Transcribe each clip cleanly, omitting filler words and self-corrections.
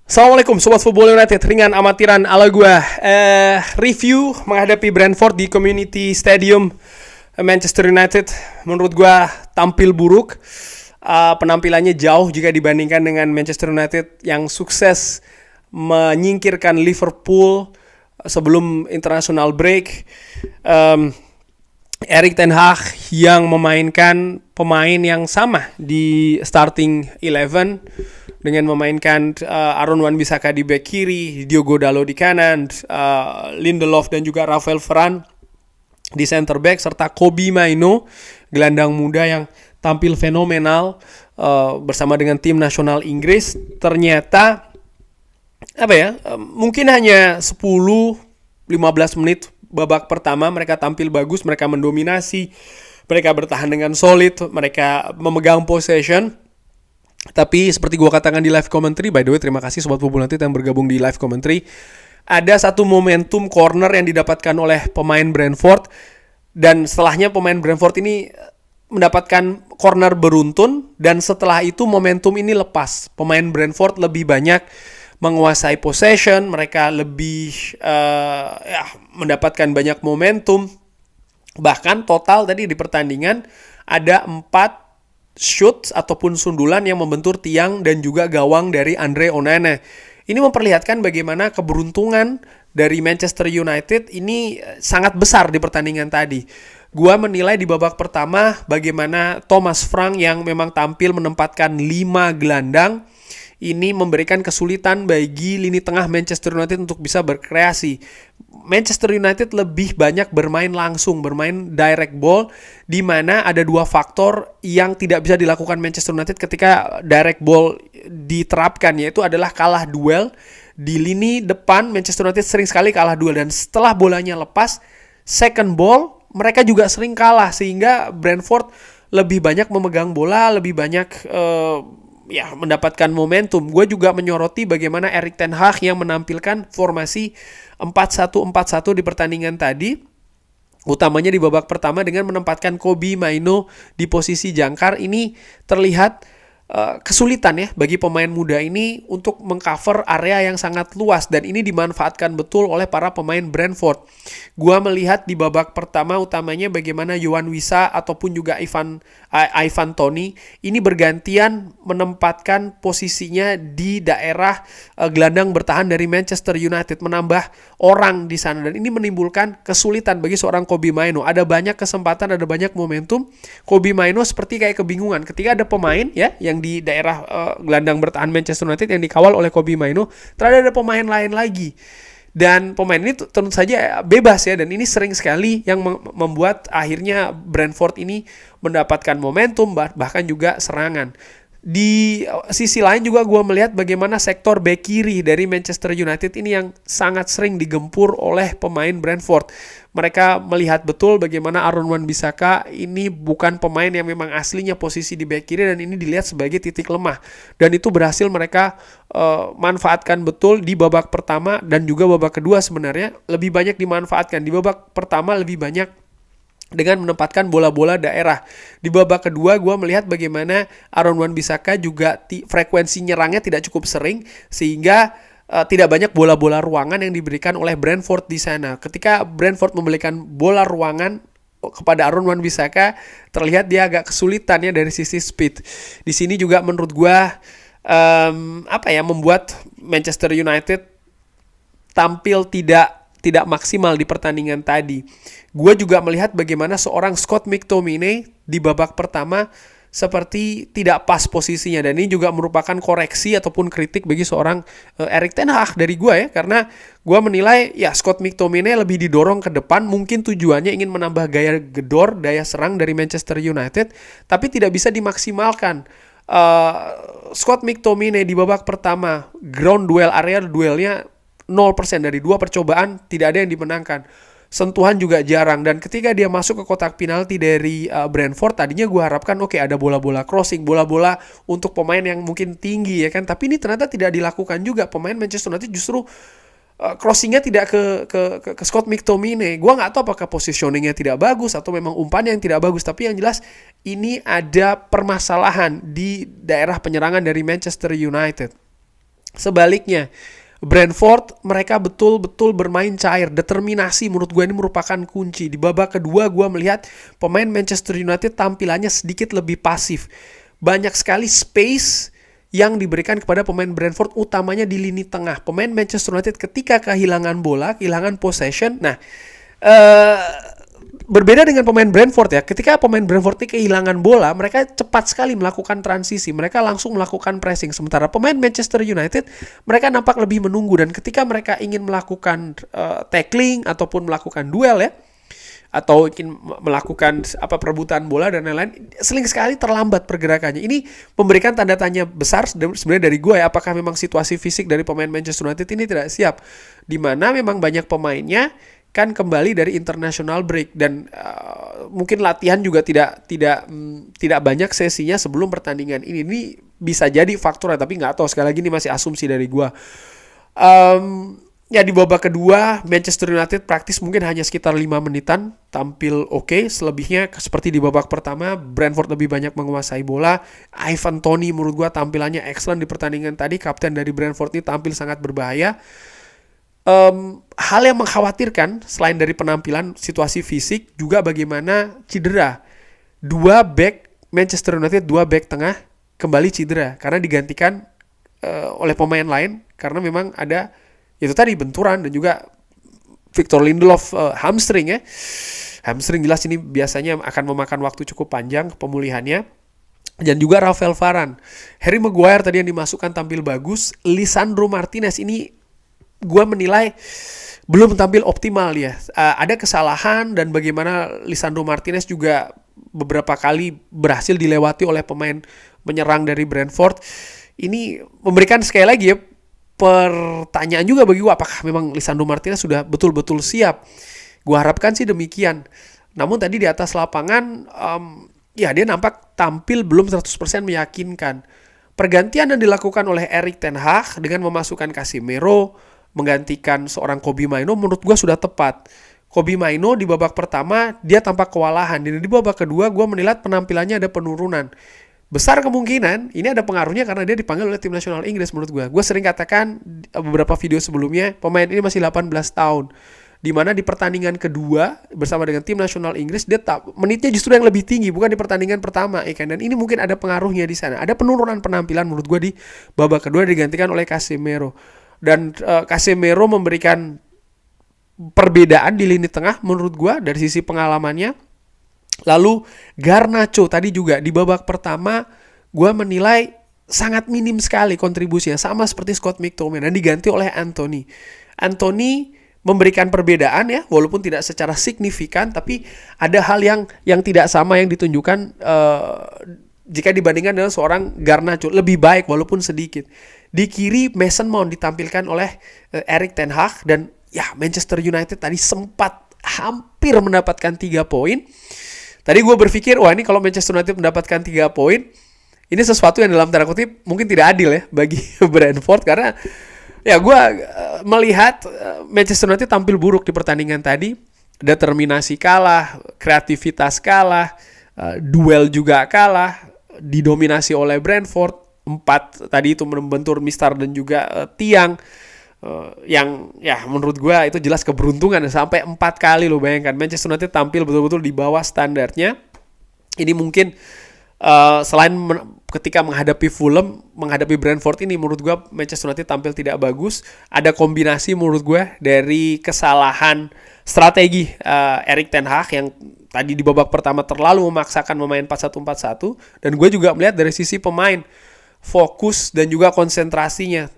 Assalamualaikum Sobat Football United, ringan amatiran ala gua. Review menghadapi Brentford di Community Stadium Manchester United. Menurut gua tampil buruk. Penampilannya jauh jika dibandingkan dengan Manchester United yang sukses menyingkirkan Liverpool sebelum international break. Erik ten Hag yang memainkan pemain yang sama di starting 11 dengan memainkan Aaron Wan-Bissaka di bek kiri, Diogo Dalot di kanan, Lindelof dan juga Rafael Varane di center back, serta Kobbie Mainoo, gelandang muda yang tampil fenomenal bersama dengan tim nasional Inggris. Ternyata mungkin hanya 10-15 menit babak pertama mereka tampil bagus, mereka mendominasi, mereka bertahan dengan solid, mereka memegang possession. Tapi seperti gue katakan di live commentary, by the way terima kasih Sobat Football United yang bergabung di live commentary, ada satu momentum corner yang didapatkan oleh pemain Brentford, dan setelahnya pemain Brentford ini mendapatkan corner beruntun, dan setelah itu momentum ini lepas. Pemain Brentford lebih banyak menguasai possession, mereka lebih mendapatkan banyak momentum. Bahkan total tadi di pertandingan ada 4 shoot ataupun sundulan yang membentur tiang dan juga gawang dari Andre Onana. Ini memperlihatkan bagaimana keberuntungan dari Manchester United ini sangat besar di pertandingan tadi. Gua menilai di babak pertama bagaimana Thomas Frank yang memang tampil menempatkan 5 gelandang ini memberikan kesulitan bagi lini tengah Manchester United untuk bisa berkreasi. Manchester United lebih banyak bermain langsung, bermain direct ball, di mana ada 2 faktor yang tidak bisa dilakukan Manchester United ketika direct ball diterapkan, yaitu adalah kalah duel. Di lini depan Manchester United sering sekali kalah duel, dan setelah bolanya lepas, second ball mereka juga sering kalah, sehingga Brentford lebih banyak memegang bola, lebih banyak mendapatkan momentum. Gue juga menyoroti bagaimana Erik ten Hag yang menampilkan formasi 4-1-4-1 di pertandingan tadi, utamanya di babak pertama dengan menempatkan Kobbie Mainoo di posisi jangkar. Ini terlihat kesulitan ya bagi pemain muda ini untuk mengcover area yang sangat luas, dan ini dimanfaatkan betul oleh para pemain Brentford. Gua melihat di babak pertama utamanya bagaimana Yohan Wissa ataupun juga Ivan Toney ini bergantian menempatkan posisinya di daerah gelandang bertahan dari Manchester United, menambah orang di sana, dan ini menimbulkan kesulitan bagi seorang Kobbie Mainoo. Ada banyak kesempatan, ada banyak momentum. Kobbie Mainoo seperti kayak kebingungan ketika ada pemain ya yang di daerah gelandang bertahan Manchester United yang dikawal oleh Kobbie Mainoo, ternyata ada pemain lain lagi. Dan pemain ini tentu saja bebas ya, dan ini sering sekali yang membuat akhirnya Brentford ini mendapatkan momentum, bahkan juga serangan. Di sisi lain juga gue melihat bagaimana sektor bek kiri dari Manchester United ini yang sangat sering digempur oleh pemain Brentford. Mereka melihat betul bagaimana Aaron Wan-Bissaka ini bukan pemain yang memang aslinya posisi di bek kiri, dan ini dilihat sebagai titik lemah. Dan itu berhasil mereka manfaatkan betul di babak pertama dan juga babak kedua. Sebenarnya lebih banyak dimanfaatkan. Di babak pertama lebih banyak dengan menempatkan bola-bola daerah. Di babak kedua gue melihat bagaimana Aaron Wan-Bissaka juga frekuensi nyerangnya tidak cukup sering, sehingga tidak banyak bola-bola ruangan yang diberikan oleh Brentford di sana. Ketika Brentford memberikan bola ruangan kepada Aaron Wan-Bissaka, terlihat dia agak kesulitan ya dari sisi speed. Di sini juga menurut gue membuat Manchester United tampil tidak maksimal di pertandingan tadi. Gue juga melihat bagaimana seorang Scott McTominay di babak pertama seperti tidak pas posisinya, dan ini juga merupakan koreksi ataupun kritik bagi seorang Erik ten Hag dari gue ya, karena gue menilai ya Scott McTominay lebih didorong ke depan, mungkin tujuannya ingin menambah gaya gedor, daya serang dari Manchester United, tapi tidak bisa dimaksimalkan. Scott McTominay di babak pertama ground duel, area duelnya 0%, dari 2 percobaan tidak ada yang dimenangkan. Sentuhan juga jarang, dan ketika dia masuk ke kotak penalti dari Brentford, tadinya gue harapkan ada bola-bola crossing, bola-bola untuk pemain yang mungkin tinggi ya kan, tapi ini ternyata tidak dilakukan juga. Pemain Manchester United justru crossingnya tidak ke Scott McTominay. Gue nggak tahu apakah positioningnya tidak bagus atau memang umpannya yang tidak bagus, tapi yang jelas ini ada permasalahan di daerah penyerangan dari Manchester United. Sebaliknya, Brentford mereka betul-betul bermain cair. Determinasi menurut gue ini merupakan kunci. Di babak kedua gue melihat pemain Manchester United tampilannya sedikit lebih pasif. Banyak sekali space yang diberikan kepada pemain Brentford, utamanya di lini tengah. Pemain Manchester United ketika kehilangan bola, kehilangan possession. Nah, berbeda dengan pemain Brentford ya. Ketika pemain Brentford ini kehilangan bola, mereka cepat sekali melakukan transisi. Mereka langsung melakukan pressing. Sementara pemain Manchester United, mereka nampak lebih menunggu. Dan ketika mereka ingin melakukan tackling ataupun melakukan duel ya, atau ingin melakukan perebutan bola dan lain-lain, sering sekali terlambat pergerakannya. Ini memberikan tanda tanya besar sebenarnya dari gue ya, apakah memang situasi fisik dari pemain Manchester United ini tidak siap, dimana memang banyak pemainnya kan kembali dari international break dan mungkin latihan juga tidak banyak sesinya sebelum pertandingan ini. Ini bisa jadi faktor, tapi nggak tahu, sekali lagi ini masih asumsi dari gue. Ya di babak kedua Manchester United praktis mungkin hanya sekitar 5 menitan tampil oke. Selebihnya seperti di babak pertama, Brentford lebih banyak menguasai bola. Ivan Toney menurut gue tampilannya excellent di pertandingan tadi. Kapten dari Brentford ini tampil sangat berbahaya. Hal yang mengkhawatirkan selain dari penampilan, situasi fisik, juga bagaimana cedera. 2 back Manchester United, 2 back tengah kembali cedera karena digantikan oleh pemain lain karena memang ada itu tadi benturan, dan juga Victor Lindelof hamstring ya. Hamstring jelas ini biasanya akan memakan waktu cukup panjang pemulihannya. Dan juga Rafael Varane. Harry Maguire tadi yang dimasukkan tampil bagus. Lisandro Martinez ini gue menilai belum tampil optimal ya. Ada kesalahan, dan bagaimana Lisandro Martinez juga beberapa kali berhasil dilewati oleh pemain menyerang dari Brentford. Ini memberikan sekali lagi ya pertanyaan juga bagi gue, apakah memang Lisandro Martinez sudah betul-betul siap. Gue harapkan sih demikian. Namun tadi di atas lapangan ya dia nampak tampil belum 100% meyakinkan. Pergantian yang dilakukan oleh Erik ten Hag dengan memasukkan Casemiro menggantikan seorang Kobbie Mainoo menurut gue sudah tepat. Kobbie Mainoo di babak pertama dia tampak kewalahan, dan di babak kedua gue menilai penampilannya ada penurunan. Besar kemungkinan ini ada pengaruhnya karena dia dipanggil oleh tim nasional Inggris menurut gue. Gue sering katakan beberapa video sebelumnya, pemain ini masih 18 tahun. Dimana di pertandingan kedua bersama dengan tim nasional Inggris, dia menitnya justru yang lebih tinggi, bukan di pertandingan pertama. Dan ini mungkin ada pengaruhnya di sana. Ada penurunan penampilan menurut gue di babak kedua, digantikan oleh Casemiro. Dan Casemiro memberikan perbedaan di lini tengah menurut gue dari sisi pengalamannya. Lalu Garnacho tadi juga di babak pertama gue menilai sangat minim sekali kontribusinya, sama seperti Scott McTominay, dan diganti oleh Anthony. Anthony memberikan perbedaan ya, walaupun tidak secara signifikan, tapi ada hal yang tidak sama yang ditunjukkan jika dibandingkan dengan seorang Garnacho, lebih baik walaupun sedikit. Di kiri Mason Mount ditampilkan oleh Erik ten Hag, dan ya Manchester United tadi sempat hampir mendapatkan 3 poin. Tadi gue berpikir, wah ini kalau Manchester United mendapatkan 3 poin, ini sesuatu yang dalam tanda kutip mungkin tidak adil ya bagi Brentford, karena ya gue melihat Manchester United tampil buruk di pertandingan tadi. Determinasi kalah, kreativitas kalah, duel juga kalah, didominasi oleh Brentford. 4 tadi itu membentur Mistar dan juga Tiang. Yang ya menurut gue itu jelas keberuntungan, sampai 4 kali lo bayangkan Manchester United tampil betul-betul di bawah standarnya. Ini mungkin selain ketika menghadapi Fulham, menghadapi Brentford ini menurut gue Manchester United tampil tidak bagus. Ada kombinasi menurut gue dari kesalahan strategi Erik ten Hag yang tadi di babak pertama terlalu memaksakan memain 4-1-4-1, dan gue juga melihat dari sisi pemain fokus dan juga konsentrasinya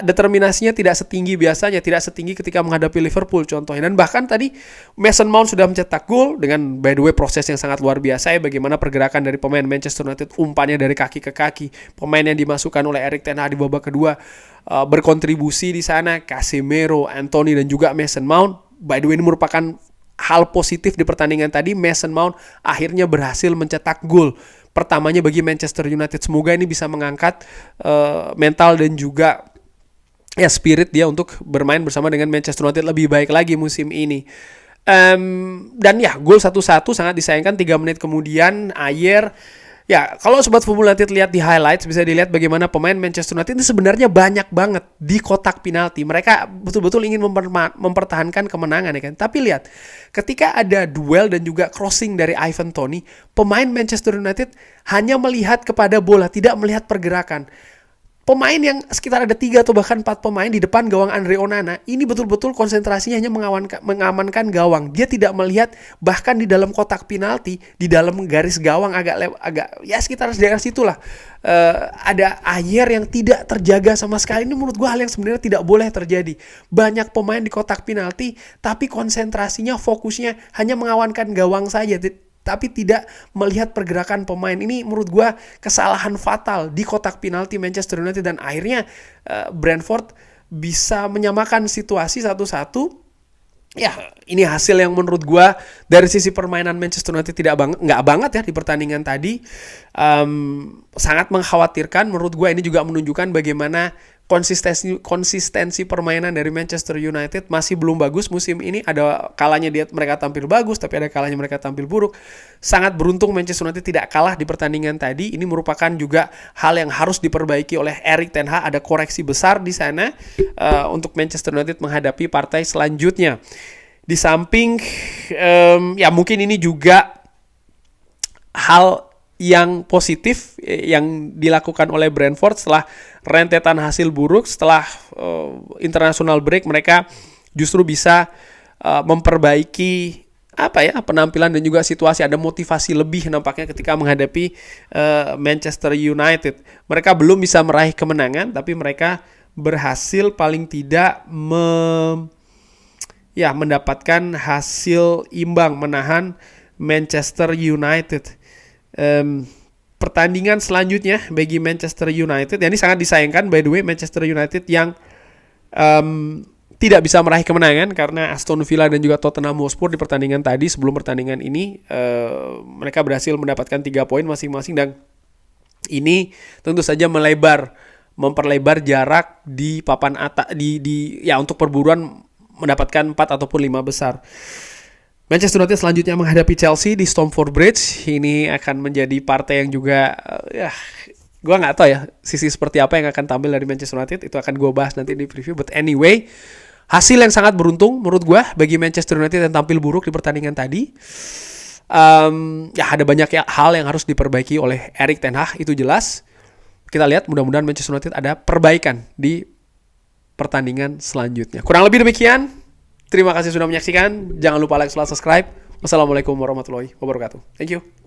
determinasinya tidak setinggi biasanya, tidak setinggi ketika menghadapi Liverpool contohnya. Dan bahkan tadi Mason Mount sudah mencetak gol dengan, by the way, proses yang sangat luar biasa ya, bagaimana pergerakan dari pemain Manchester United, umpannya dari kaki ke kaki. Pemain yang dimasukkan oleh Erik ten Hag di babak kedua berkontribusi di sana, Casemiro, Anthony, dan juga Mason Mount. By the way, ini merupakan hal positif di pertandingan tadi. Mason Mount akhirnya berhasil mencetak gol pertamanya bagi Manchester United. Semoga ini bisa mengangkat mental dan juga ya spirit dia untuk bermain bersama dengan Manchester United lebih baik lagi musim ini. Dan ya gol 1-1 sangat disayangkan. 3 menit kemudian Ayer Ya, kalau Sobat Full United lihat di highlights, bisa dilihat bagaimana pemain Manchester United ini sebenarnya banyak banget di kotak penalti. Mereka betul-betul ingin mempertahankan kemenangan, ya kan. Tapi lihat, ketika ada duel dan juga crossing dari Ivan Toney, pemain Manchester United hanya melihat kepada bola, tidak melihat pergerakan. Pemain yang sekitar ada 3 atau bahkan 4 pemain di depan gawang Andre Onana, ini betul-betul konsentrasinya hanya mengamankan gawang. Dia tidak melihat bahkan di dalam kotak penalti, di dalam garis gawang agak ya sekitar daerah situlah. Ada air yang tidak terjaga sama sekali. Ini menurut gue hal yang sebenarnya tidak boleh terjadi. Banyak pemain di kotak penalti, tapi konsentrasinya, fokusnya hanya mengamankan gawang saja, tapi tidak melihat pergerakan pemain. Ini menurut gue kesalahan fatal di kotak penalti Manchester United, dan akhirnya Brentford bisa menyamakan situasi 1-1. Ya, ini hasil yang menurut gue dari sisi permainan Manchester United nggak banget ya di pertandingan tadi. Sangat mengkhawatirkan. Menurut gue ini juga menunjukkan bagaimana konsistensi permainan dari Manchester United masih belum bagus musim ini. Ada kalanya mereka tampil bagus, tapi ada kalanya mereka tampil buruk. Sangat beruntung Manchester United tidak kalah di pertandingan tadi. Ini merupakan juga hal yang harus diperbaiki oleh Erik ten Hag. Ada koreksi besar di sana untuk Manchester United menghadapi partai selanjutnya. Di samping ya mungkin ini juga hal yang positif yang dilakukan oleh Brentford setelah rentetan hasil buruk, setelah international break, mereka justru bisa memperbaiki penampilan dan juga situasi. Ada motivasi lebih nampaknya ketika menghadapi Manchester United. Mereka belum bisa meraih kemenangan, tapi mereka berhasil paling tidak mendapatkan hasil imbang, menahan Manchester United. Pertandingan selanjutnya bagi Manchester United, ini sangat disayangkan by the way, Manchester United yang tidak bisa meraih kemenangan karena Aston Villa dan juga Tottenham Hotspur di pertandingan tadi. Sebelum pertandingan ini mereka berhasil mendapatkan 3 poin masing-masing, dan ini tentu saja memperlebar jarak di papan atas untuk perburuan mendapatkan 4 ataupun 5 besar. Manchester United selanjutnya menghadapi Chelsea di Stamford Bridge. Ini akan menjadi partai yang juga gue nggak tahu ya sisi seperti apa yang akan tampil dari Manchester United. Itu akan gue bahas nanti di preview. But anyway, hasil yang sangat beruntung menurut gue bagi Manchester United yang tampil buruk di pertandingan tadi. Ada banyak hal yang harus diperbaiki oleh Erik ten Hag, itu jelas. Kita lihat, mudah-mudahan Manchester United ada perbaikan di pertandingan selanjutnya. Kurang lebih demikian. Terima kasih sudah menyaksikan. Jangan lupa like, subscribe. Wassalamualaikum warahmatullahi wabarakatuh. Thank you.